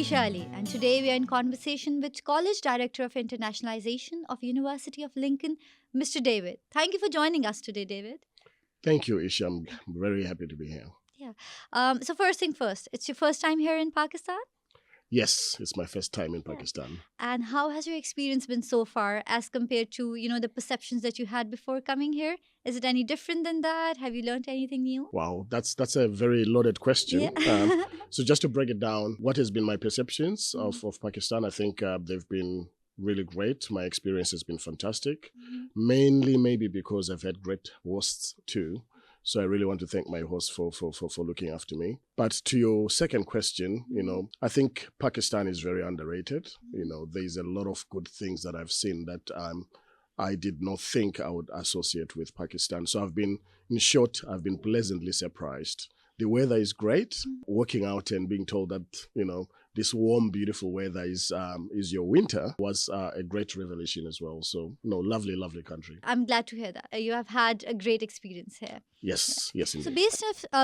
Eesha Ali, and today we are in conversation with College Director of Internationalization of University of Lincoln, Mr. David. Thank you for joining us today, David. Thank you, Eesha. I'm very happy to be here. Yeah. So first thing first, it's your first time here in Pakistan? Yes, it's my first time in Yeah. Pakistan. And how has your experience been so far as compared to, the perceptions that you had before coming here? Is it any different than that? Have you learned anything new? Wow, that's a very loaded question. Yeah. So just to break it down, what has been my perceptions Mhm. of Pakistan? I think they've been really great. My experience has been fantastic, Mhm. mainly maybe because I've had great hosts too. So I really want to thank my host for looking after me. But to your second question, I think Pakistan is very underrated. There's a lot of good things that I've seen that I did not think I would associate with Pakistan. So in short, I've been pleasantly surprised. The weather is great. Walking out and being told that, this warm, beautiful weather is your winter was a great revelation as well. So, lovely, lovely country. I'm glad to hear that. You have had a great experience here. Yes, yes, So, indeed.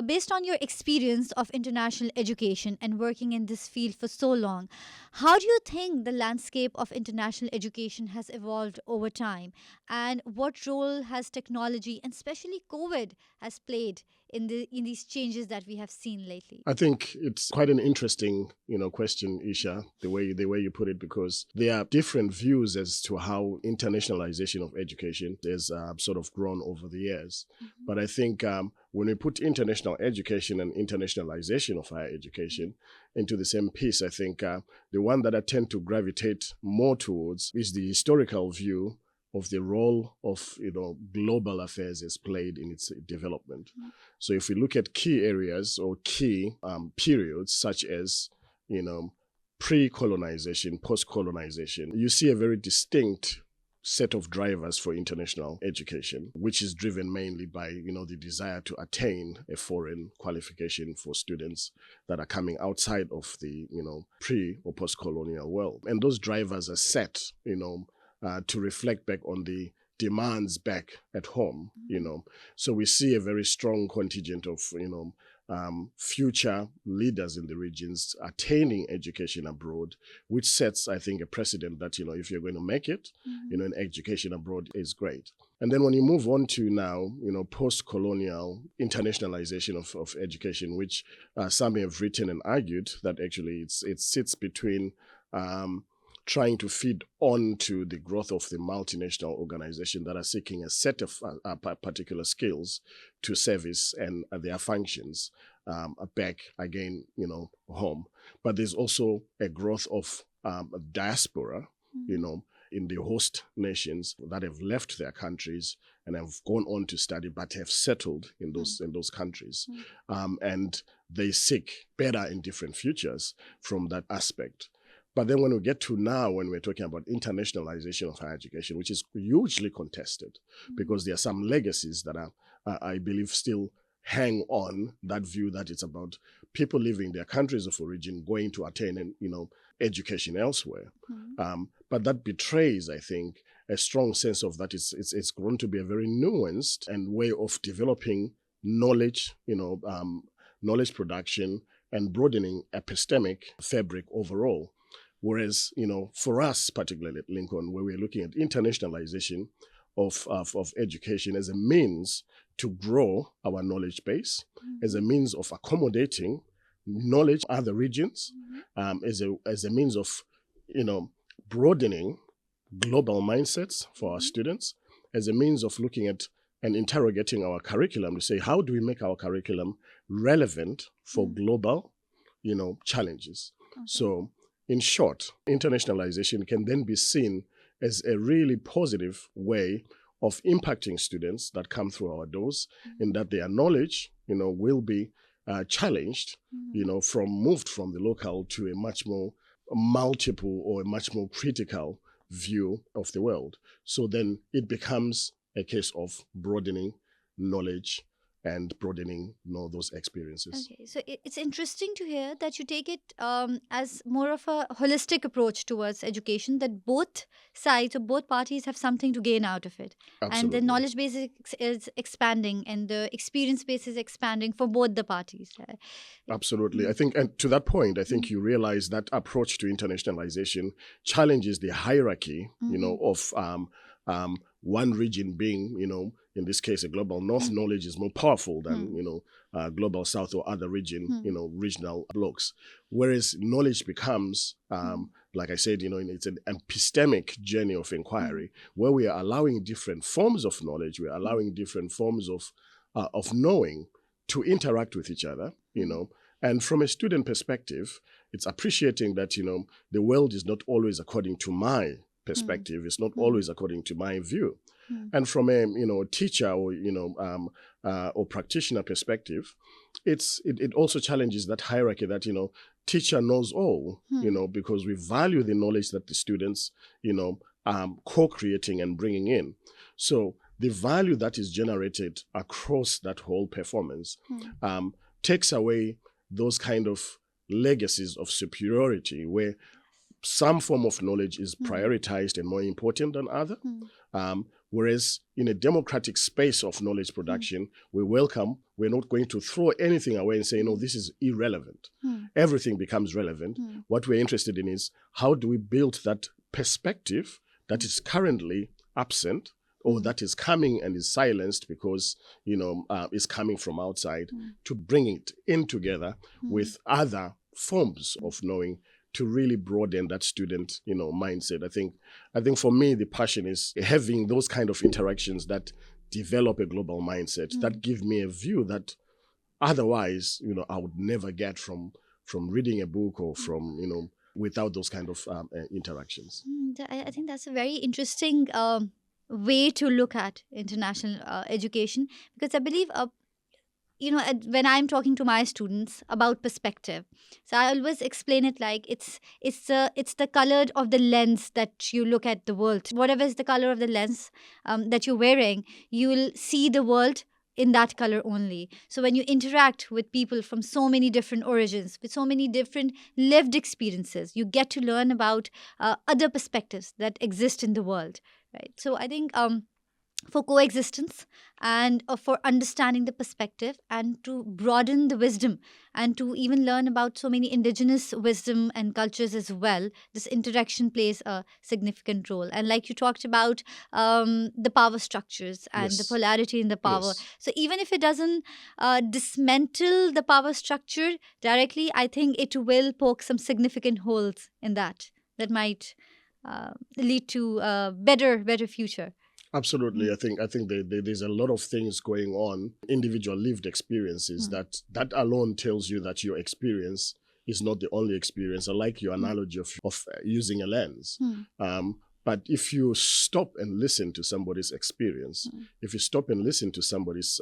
based on your experience of international education and working in this field for so long, how do you think the landscape of international education has evolved over time? And what role has technology and especially COVID has played in these changes that we have seen lately? I think it's quite an interesting, question, Isha, the way you put it, because there are different views as to how internationalization of education has sort of grown over the years. Mhm. But I think when we put international education and internationalization of higher education into the same piece, I think the one that I tend to gravitate more towards is the historical view of the role of global affairs has played in its development. So if we look at key areas or key periods such as pre-colonization, post-colonization, you see a very distinct set of drivers for international education, which is driven mainly by the desire to attain a foreign qualification for students that are coming outside of the pre or post-colonial world, and those drivers are set to reflect back on the demands back at home, So we see a very strong contingent of, future leaders in the regions attaining education abroad, which sets, I think, a precedent that, if you're going to make it, an education abroad is great. And then when you move on to now, post-colonial internationalization of education, which some have written and argued that actually it sits between trying to feed on to the growth of the multinational organization that are seeking a set of particular skills to service and their functions back again, home. But there's also a growth of diaspora, in the host nations that have left their countries and have gone on to study but have settled in those countries. And they seek better and different futures from that aspect. But then when we get to now, when we're talking about internationalization of higher education, which is hugely contested, because there are some legacies that are, I believe, still hang on that view that it's about people leaving their countries of origin, going to attain education elsewhere. But that betrays, I think, a strong sense of that it's grown to be a very nuanced and way of developing knowledge, knowledge production and broadening epistemic fabric overall. Whereas, for us, particularly at Lincoln, where we're looking at internationalization of education as a means to grow our knowledge base, as a means of accommodating knowledge in other regions, as a means of, broadening global mindsets for our students, as a means of looking at and interrogating our curriculum to say, how do we make our curriculum relevant for global, challenges? Okay. So, in short, internationalization can then be seen as a really positive way of impacting students that come through our doors, in that their knowledge, will be challenged, moved from the local to a much more multiple or a much more critical view of the world. So then it becomes a case of broadening knowledge and broadening those experiences. Okay, so it's interesting to hear that you take it as more of a holistic approach towards education, that both sides or both parties have something to gain out of it. And the Absolutely. knowledge base is expanding and the experience base is expanding for both the parties. Absolutely. I Mm, think, and to that point, I think mm, you realize that approach to internationalization challenges the hierarchy, mhm, of one region being, in this case, a global north. mm, Knowledge is more powerful than, mm, global south or other region, mm, regional blocks. Whereas knowledge becomes, mm, like I said, it's an epistemic journey of mm, inquiry where we are allowing different forms of knowledge, we're mm, allowing different forms of knowing to interact with each other, mm, and from a student perspective, it's appreciating that, the world is not always according to my mm, perspective. It's not mm, always according to my view. mm, And from a, teacher or, or practitioner perspective, it also challenges that hierarchy that, teacher knows all, mm, because we value the knowledge that the students, co-creating and bringing in. So the value that is generated across that whole performance mm, takes away those kind of legacies of superiority where some form of knowledge is mm, prioritized and more important than other. mm, Whereas in a democratic space of knowledge mm, production, we're not going to throw anything away and say, no, this is irrelevant. mm, Everything becomes relevant. mm, What we're interested in is how do we build that perspective that is currently absent or mm, that is coming and is silenced because, is coming from outside, mm, to bring it in together mm, with other forms of knowing to really broaden that student, mindset. I think for me, the passion is having those kind of interactions that develop a global mindset, mm. that give me a view that otherwise, I would never get from reading a book or from, without those kind of interactions. I think that's a very interesting way to look at international education, because I believe, when I'm talking to my students about perspective, so I always explain it like it's the color of the lens that you look at the world. Whatever is the color of the lens that you're wearing, you will see the world in that color only. So when you interact with people from so many different origins, with so many different lived experiences, you get to learn about other perspectives that exist in the world, right? So I think for coexistence and for understanding the perspective and to broaden the wisdom and to even learn about so many indigenous wisdom and cultures as well, this interaction plays a significant role. And like you talked about, the power structures and the Yes, polarity in the power, yes. so even if it doesn't dismantle the power structure directly, I think it will poke some significant holes in that might lead to a better future. Absolutely. Mm, I think there's a lot of things going on, individual lived experiences mm, that alone tells you that your experience is not the only experience. I like your mm, analogy of using a lens. mm, But if you stop and listen to somebody's experience, mm, if you stop and listen to somebody's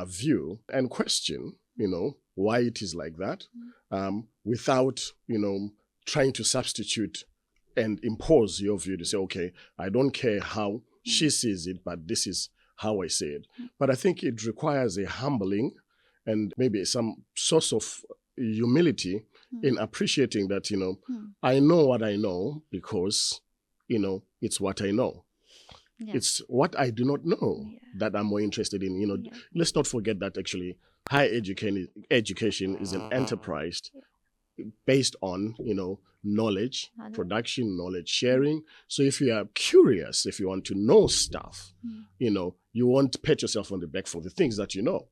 view and question, why it is like that, without, trying to substitute and impose your view to say, okay, I don't care how mm, she sees it, but this is how I see it. mm, But I think it requires a humbling and maybe some source of humility mm, in appreciating that, mm. I know what I know because, it's what I know. Yeah, It's what I do not know yeah, that I'm more interested in. yeah, Let's not forget that actually higher education is an enterprise based on, knowledge other- production, knowledge mm, sharing. So if you are curious, if you want to know stuff, mm, you won't pat yourself on the back for the things that you know.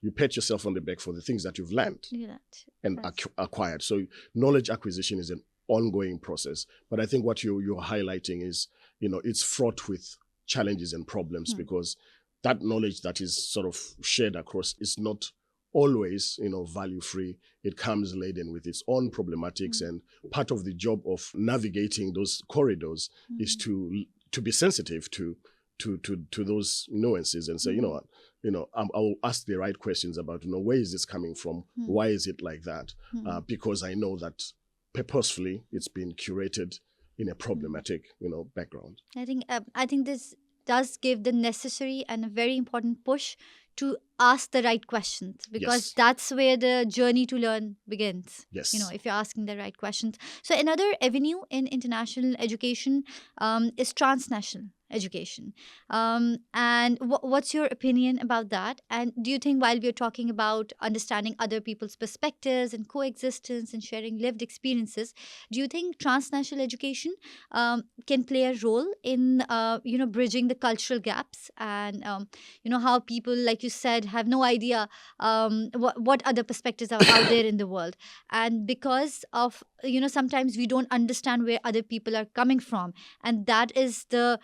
You pat yourself on the back for the things that you've learned yeah, and that's acquired. So knowledge acquisition is an ongoing process. But I think what you're highlighting is, it's fraught with challenges and problems mm, because that knowledge that is sort of shared across is not always, value free. It comes laden with its own problematics, mm, and part of the job of navigating those corridors is mm, to be sensitive to those nuances and say, mm, what, I'll ask the right questions about, where is this coming from? mm, Why is it like that? mm, Because I know that purposefully it's been curated in a mm. problematic, background. I think this does give the necessary and a very important push to ask the right questions, because Yes. that's where the journey to learn begins. Yes. If you're asking the right questions. So another avenue in international education is transnational education. And what's your opinion about that? And do you think, while we're talking about understanding other people's perspectives and coexistence and sharing lived experiences, do you think transnational education can play a role in bridging the cultural gaps, and how people, like you said, have no idea what other perspectives are out there in the world, and because of sometimes we don't understand where other people are coming from, and that is the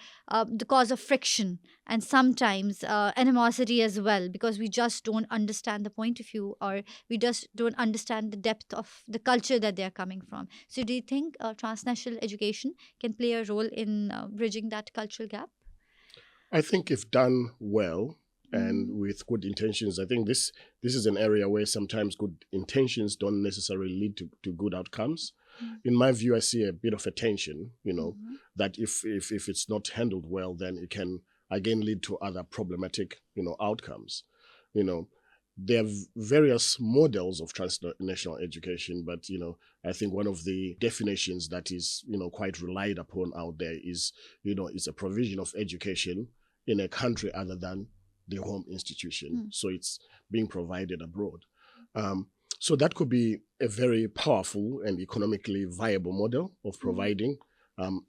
cause of friction, and sometimes animosity as well, because we just don't understand the point of view, or we just don't understand the depth of the culture that they are coming from. So do you think transnational education can play a role in bridging that cultural gap? I think if done well and Mm. with good intentions, I think this is an area where sometimes good intentions don't necessarily lead to good outcomes. Mm. In my view, I see a bit of a tension, Mhm. that if it's not handled well, then it can again lead to other problematic, outcomes. You know, there are various models of transnational education, but I think one of the definitions that is quite relied upon out there is it's a provision of education in a country other than the home institution. Mm. So it's being provided abroad. Um, so that could be a very powerful and economically viable model of Mm. providing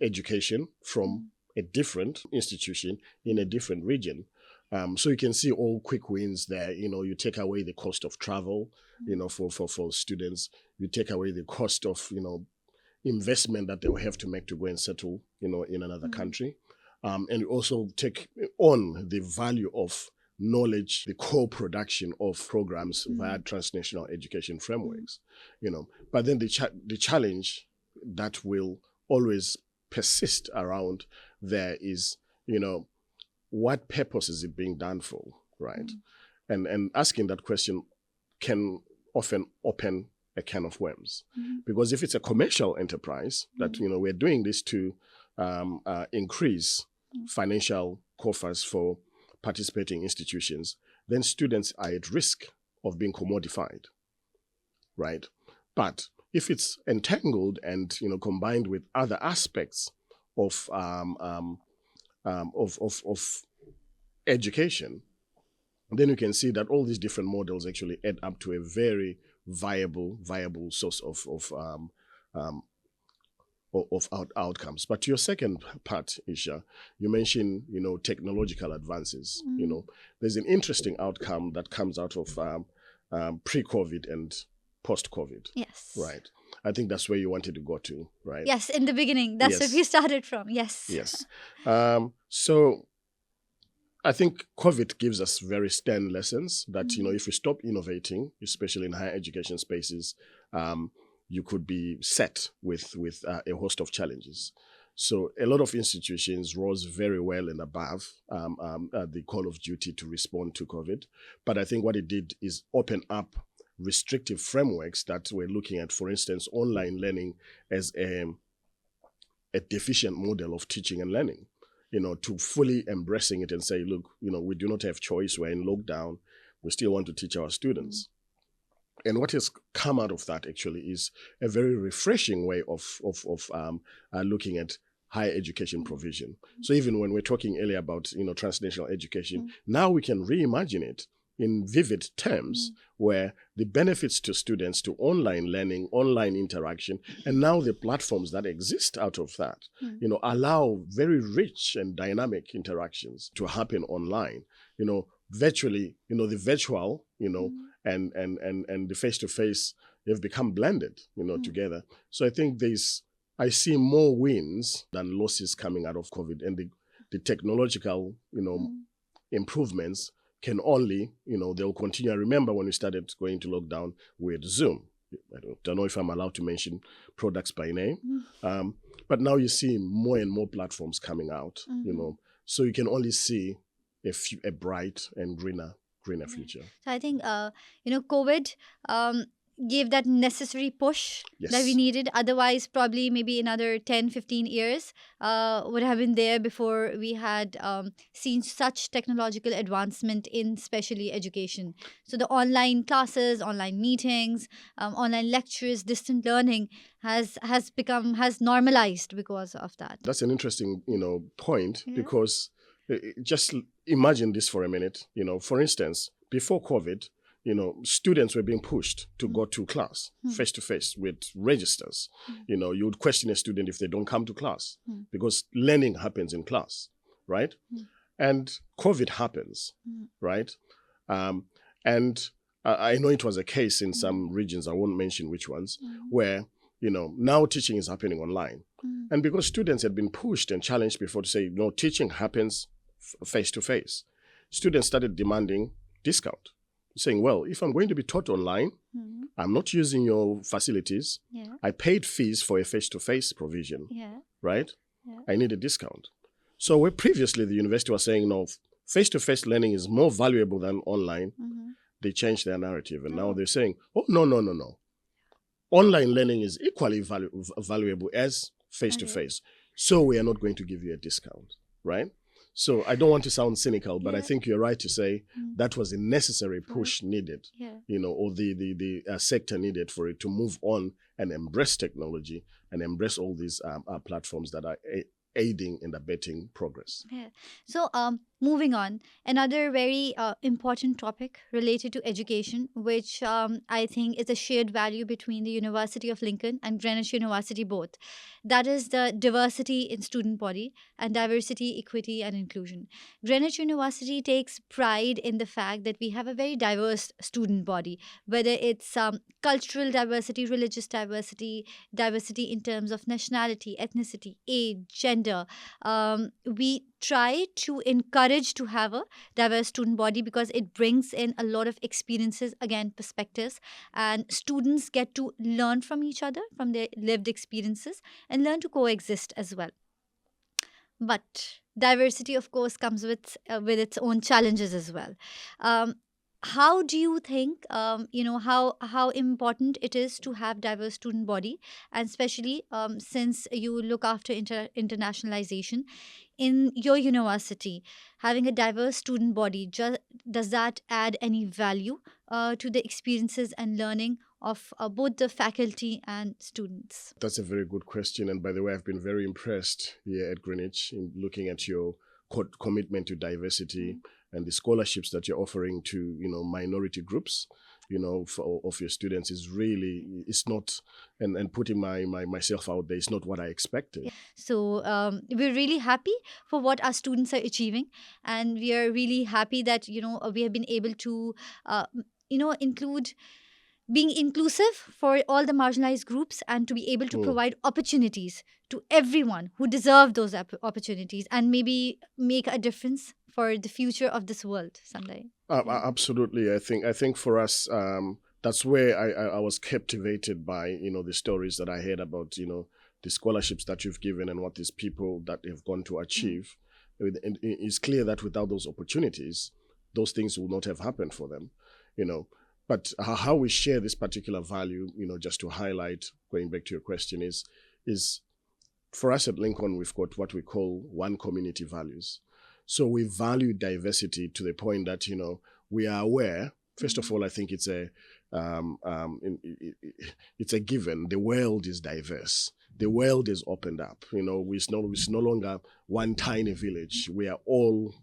education from Mm. a different institution in a different region. So you can see all quick wins there. You take away the cost of travel, for students. You take away the cost of, investment that they will have to make to go and settle, in another Mm. country. And you also take on the value of knowledge, the co-production of programs via Mm. transnational education Mm. frameworks, But then the challenge that will always persist around there is, what purpose is it being done for, right? Mm. And asking that question can often open a can of worms, Mm. because if it's a commercial enterprise that Mm. we're doing this to increase Mm. financial coffers for participating institutions, then students are at risk of being commodified, right? But if it's entangled and combined with other aspects of of education, then you can see that all these different models actually add up to a very viable source um, outcomes. But to your second part, Eesha, you mentioned technological advances. Mm. There's an interesting outcome that comes out of pre-COVID and post-COVID, Yes. right? I think that's where you wanted to go to, right? Yes, in the beginning. That's where we Yes, started from. Yes. yes. So I think COVID gives us very stern lessons that, Mm. if we stop innovating, especially in higher education spaces, you could be set with a host of challenges. So a lot of institutions rose very well and above the call of duty to respond to COVID. But I think what it did is open up restrictive frameworks that we're looking at, for instance, online learning as a deficient model of teaching and learning, to fully embracing it and say, look, we do not have choice. We're in lockdown. We still want to teach our students. And what has come out of that actually is a very refreshing way of looking at higher education provision. So even when we're talking earlier about transnational education, now we can reimagine it in vivid terms, where the benefits to students to online learning, online interaction, and now the platforms that exist out of that, allow very rich and dynamic interactions to happen online. Virtually, the virtual, and the face-to-face, they've become blended, together. So I think I see more wins than losses coming out of COVID, and the technological, improvements can only, they'll continue. I remember when we started going to lockdown with Zoom. I don't know if I'm allowed to mention products by name, but now you see more and more platforms coming out, so you can only see a bright and greener future. So I think, COVID gave that necessary push that we Yes. needed. Otherwise, probably maybe another 10, 15 years would have been there before we had seen such technological advancement in especially education. So the online classes, online meetings, online lectures, distant learning has normalized because of that. That's an interesting, point, Yeah. because just imagine this for a minute. For instance, before COVID, students were being pushed to go to class face to face with registers. You would question a student if they don't come to class, because learning happens in class, right? And COVID happens, right? Um, and I know it was a case in some regions, I won't mention which ones, where, now teaching is happening online. And because students had been pushed and challenged before to say, no, teaching happens face to face, students started demanding discount, saying, well, if I'm going to be taught online, I'm not using your facilities. Yeah. I paid fees for a face to face provision, Yeah. right? Yeah. I need a discount. So where previously the university was saying, no, face to face learning is more valuable than online, they changed their narrative. And now they're saying, oh, no, no, no, no. Online learning is equally valuable as face to face. So we are not going to give you a discount, right? So I don't want to sound cynical, but I think you're right to say that was a necessary push needed, or the sector needed for it to move on and embrace technology and embrace all these platforms that are aiding and abetting progress. Yeah. So, moving on, another very important topic related to education, which I think is a shared value between the University of Lincoln and Greenwich University both. That is the diversity in student body and diversity, equity, and inclusion. Greenwich University takes pride in the fact that we have a very diverse student body, whether it's cultural diversity, religious diversity, diversity in terms of nationality, ethnicity, age, gender. We try to encourage to have a diverse student body because it brings in a lot of experiences, again, perspectives, and students get to learn from each other, from their lived experiences, and learn to coexist as well. But diversity, of course, comes with its own challenges as well. Um, how do you think, how important it is to have diverse student body, and especially since you look after internationalization in your university, having a diverse student body, does that add any value to the experiences and learning of both the faculty and students? That's a very good question. And by the way, I've been very impressed here at Greenwich in looking at your commitment to diversity and the scholarships that you're offering to, minority groups, of your students is really, it's not, and putting myself out there, it's not what I expected. So we're really happy for what our students are achieving, and we are really happy that we have been able to include being inclusive for all the marginalized groups and to be able to provide opportunities to everyone who deserve those opportunities and maybe make a difference for the future of this world someday. Absolutely. I think for us, that's where I was captivated by, the stories that I heard about, the scholarships that you've given and what these people that have gone to achieve. And it's clear that without those opportunities, those things will not have happened for them, But how we share this particular value, just to highlight, going back to your question, is for us at Lincoln, we've got what we call one community values. So we value diversity to the point that, we are aware. First of all, I think it's a given. The world is diverse. The world is opened up. It's no longer one tiny village. We are all,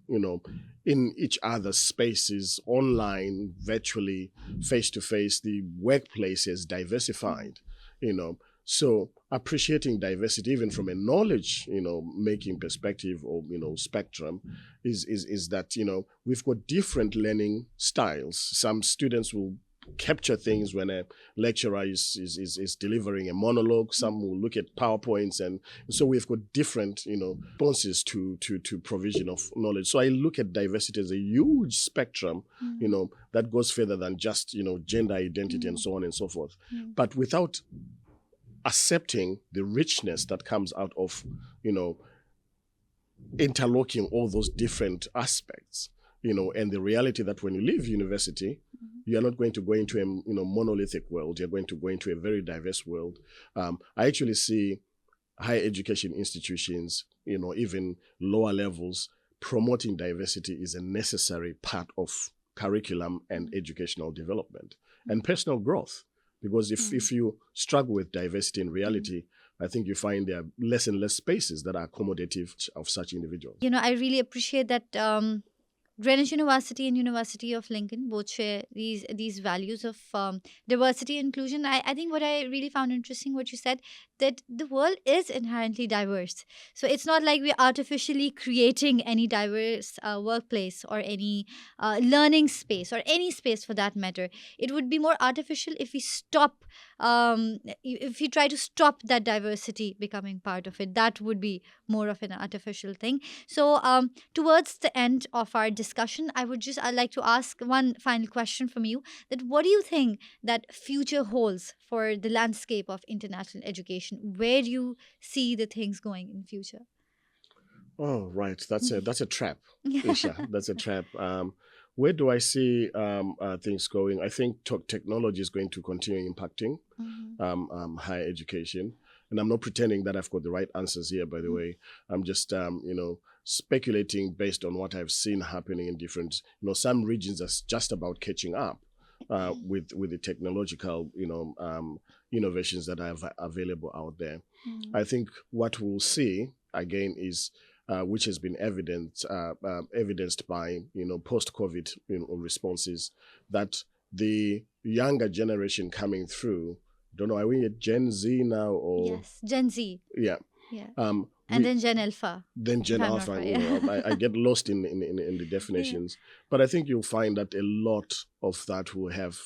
in each other's spaces, online, virtually, face to face. The workplace is diversified, So appreciating diversity, even from a knowledge, making perspective or, spectrum, is that, we've got different learning styles. Some students will capture things when a lecturer is delivering a monologue. Some will look at PowerPoints, and so we've got different, responses to provision of knowledge. So I look at diversity as a huge spectrum, that goes further than just, gender identity and so on and so forth. But without accepting the richness that comes out of, interlocking all those different aspects, and the reality that when you leave university, you are not going to go into a monolithic world. You're going to go into a very diverse world. I actually see higher education institutions, even lower levels, promoting diversity is a necessary part of curriculum and educational development and personal growth. Because if you struggle with diversity in reality, I think you find there are less and less spaces that are accommodative of such individuals. I really appreciate that Greenwich University and University of Lincoln both share these values of diversity and inclusion. I think what I really found interesting, what you said, that the world is inherently diverse. So it's not like we're artificially creating any diverse workplace or any learning space or any space for that matter. It would be more artificial if we stop, if we try to stop that diversity becoming part of it. That would be more of an artificial thing. So towards the end of our discussion, I'd like to ask one final question from you, that what do you think that future holds for the landscape of international education? Where do you see the things going in future? Oh, right. That's a trap, Eesha. That's a trap. Where do I see things going? I think technology is going to continue impacting higher education. And I'm not pretending that I've got the right answers here, by the way. I'm just, speculating based on what I've seen happening in different, some regions are just about catching up with the technological, innovations that are available out there. I think what we'll see again is, which has been evidenced by post-COVID responses, that the younger generation coming through. Don't know, are we at Gen Z now or? Yes, Gen Z. Yeah. Yeah. And then Gen Alpha. Then Gen Alpha. I get lost in the definitions, but I think you'll find that a lot of that will have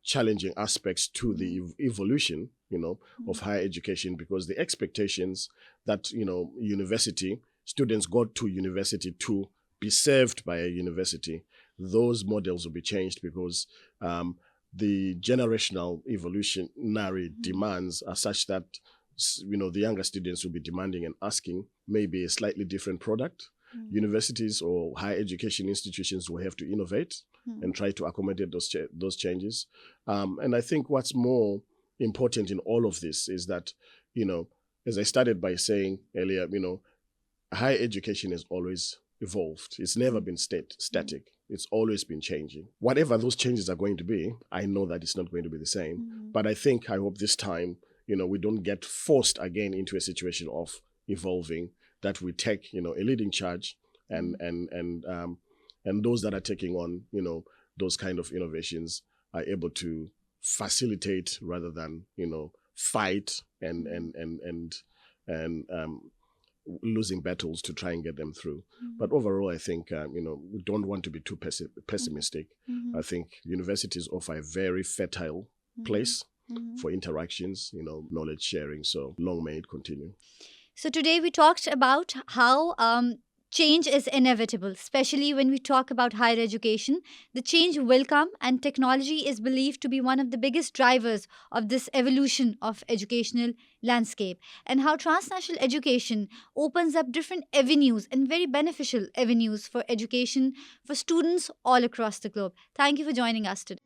challenging aspects to the evolution of higher education, because the expectations that university students go to university to be served by a university, those models will be changed, because the generational evolutionary demands are such that the younger students will be demanding and asking maybe a slightly different product. Universities or higher education institutions will have to innovate and try to accommodate those changes. And I think what's more important in all of this is that, as I started by saying earlier, higher education has always evolved. It's never been static. It's always been changing. Whatever those changes are going to be, I know that it's not going to be the same. But I hope this time, we don't get forced again into a situation of evolving, that we take, a leading charge, and those that are taking on, those kind of innovations are able to facilitate rather than, fight and losing battles to try and get them through. But overall, I think, we don't want to be too pessimistic. I think universities offer a very fertile place for interactions, knowledge sharing. So long may it continue. So today we talked about how change is inevitable, especially when we talk about higher education. The change will come, and technology is believed to be one of the biggest drivers of this evolution of educational landscape, and how transnational education opens up different avenues and very beneficial avenues for education for students all across the globe. Thank you for joining us today.